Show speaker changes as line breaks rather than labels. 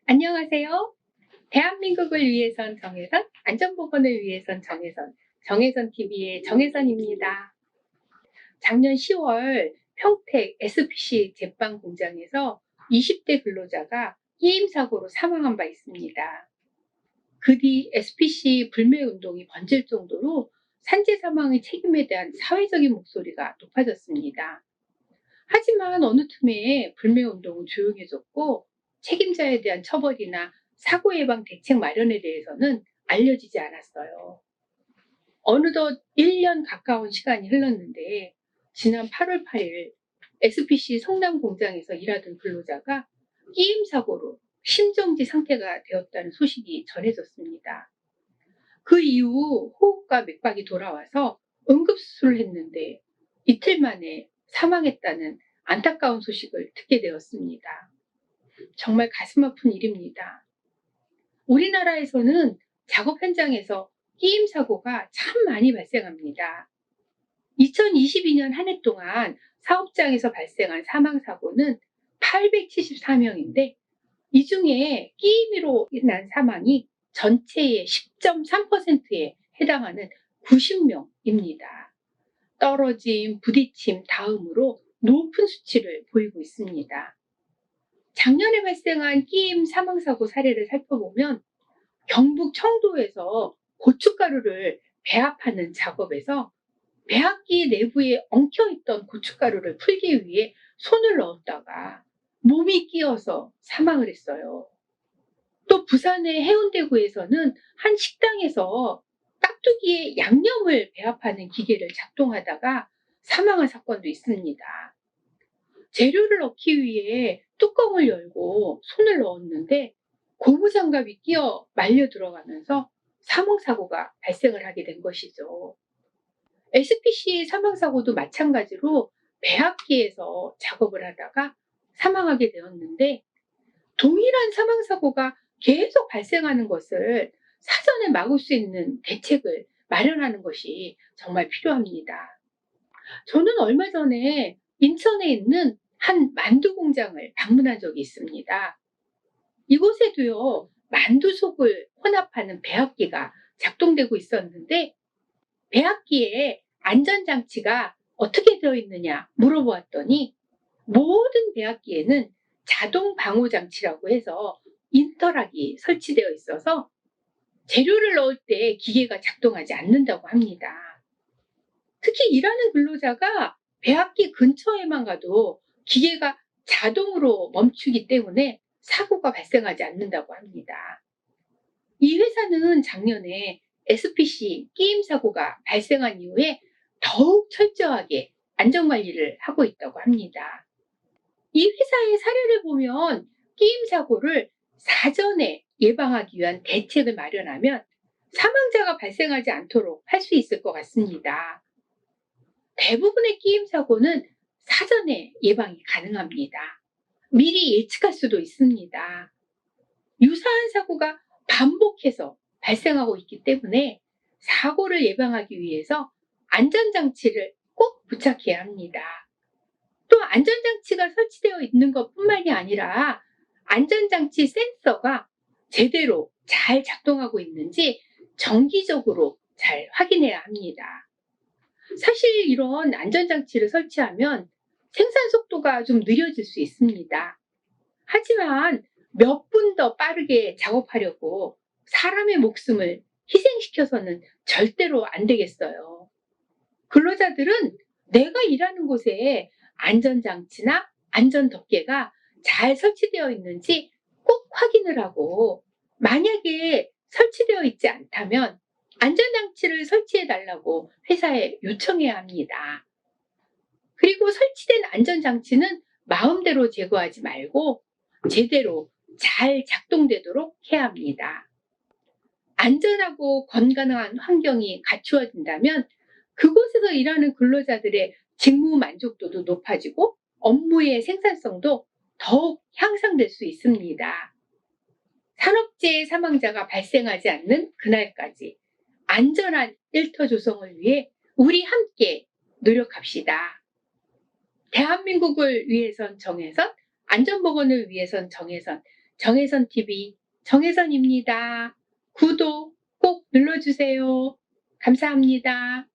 안녕하세요. 대한민국을 위해선 정혜선, 안전보건을 위해선 정혜선, 정혜선 TV의 정혜선입니다. 작년 10월 평택 SPC 제빵 공장에서 20대 근로자가 끼임 사고로 사망한 바 있습니다. 그 뒤 SPC 불매 운동이 번질 정도로 산재 사망의 책임에 대한 사회적인 목소리가 높아졌습니다. 하지만 어느 틈에 불매 운동은 조용해졌고 책임자에 대한 처벌이나 사고 예방 대책 마련에 대해서는 알려지지 않았어요. 어느덧 1년 가까운 시간이 흘렀는데 지난 8월 8일 SPC 성남 공장에서 일하던 근로자가 끼임 사고로 심정지 상태가 되었다는 소식이 전해졌습니다. 그 이후 호흡과 맥박이 돌아와서 응급수술을 했는데 이틀 만에 사망했다는 안타까운 소식을 듣게 되었습니다. 정말 가슴 아픈 일입니다. 우리나라에서는 작업 현장에서 끼임 사고가 참 많이 발생합니다. 2022년 한 해 동안 사업장에서 발생한 사망 사고는 874명인데 이 중에 끼임으로 인한 사망이 전체의 10.3%에 해당하는 90명입니다. 떨어짐, 부딪힘 다음으로 높은 수치를 보이고 있습니다. 작년에 발생한 끼임 사망사고 사례를 살펴보면 경북 청도에서 고춧가루를 배합하는 작업에서 배합기 내부에 엉켜있던 고춧가루를 풀기 위해 손을 넣었다가 몸이 끼어서 사망을 했어요. 또 부산의 해운대구에서는 한 식당에서 깍두기에 양념을 배합하는 기계를 작동하다가 사망한 사건도 있습니다. 재료를 넣기 위해 뚜껑을 열고 손을 넣었는데 고무장갑이 끼어 말려 들어가면서 사망사고가 발생을 하게 된 것이죠. SPC 사망사고도 마찬가지로 배합기에서 작업을 하다가 사망하게 되었는데 동일한 사망사고가 계속 발생하는 것을 사전에 막을 수 있는 대책을 마련하는 것이 정말 필요합니다. 저는 얼마 전에 인천에 있는 한 만두 공장을 방문한 적이 있습니다. 이곳에도요, 만두 속을 혼합하는 배합기가 작동되고 있었는데 배합기에 안전장치가 어떻게 되어 있느냐 물어보았더니 모든 배합기에는 자동 방호 장치라고 해서 인터락이 설치되어 있어서 재료를 넣을 때 기계가 작동하지 않는다고 합니다. 특히 일하는 근로자가 배합기 근처에만 가도 기계가 자동으로 멈추기 때문에 사고가 발생하지 않는다고 합니다. 이 회사는 작년에 SPC 끼임 사고가 발생한 이후에 더욱 철저하게 안전관리를 하고 있다고 합니다. 이 회사의 사례를 보면 끼임 사고를 사전에 예방하기 위한 대책을 마련하면 사망자가 발생하지 않도록 할 수 있을 것 같습니다. 대부분의 끼임 사고는 사전에 예방이 가능합니다. 미리 예측할 수도 있습니다. 유사한 사고가 반복해서 발생하고 있기 때문에 사고를 예방하기 위해서 안전장치를 꼭 부착해야 합니다. 또 안전장치가 설치되어 있는 것뿐만이 아니라 안전장치 센서가 제대로 잘 작동하고 있는지 정기적으로 잘 확인해야 합니다. 사실 이런 안전장치를 설치하면 생산 속도가 좀 느려질 수 있습니다. 하지만 몇 분 더 빠르게 작업하려고 사람의 목숨을 희생시켜서는 절대로 안 되겠어요. 근로자들은 내가 일하는 곳에 안전장치나 안전덮개가 잘 설치되어 있는지 꼭 확인을 하고 만약에 설치되어 있지 않다면 안전장치를 설치해 달라고 회사에 요청해야 합니다. 그리고 설치된 안전장치는 마음대로 제거하지 말고 제대로 잘 작동되도록 해야 합니다. 안전하고 건강한 환경이 갖추어진다면 그곳에서 일하는 근로자들의 직무 만족도도 높아지고 업무의 생산성도 더욱 향상될 수 있습니다. 산업재해 사망자가 발생하지 않는 그날까지 안전한 일터 조성을 위해 우리 함께 노력합시다. 대한민국을 위해선 정혜선, 안전보건을 위해선 정혜선, 정혜선 TV 정혜선입니다. 구독 꼭 눌러주세요. 감사합니다.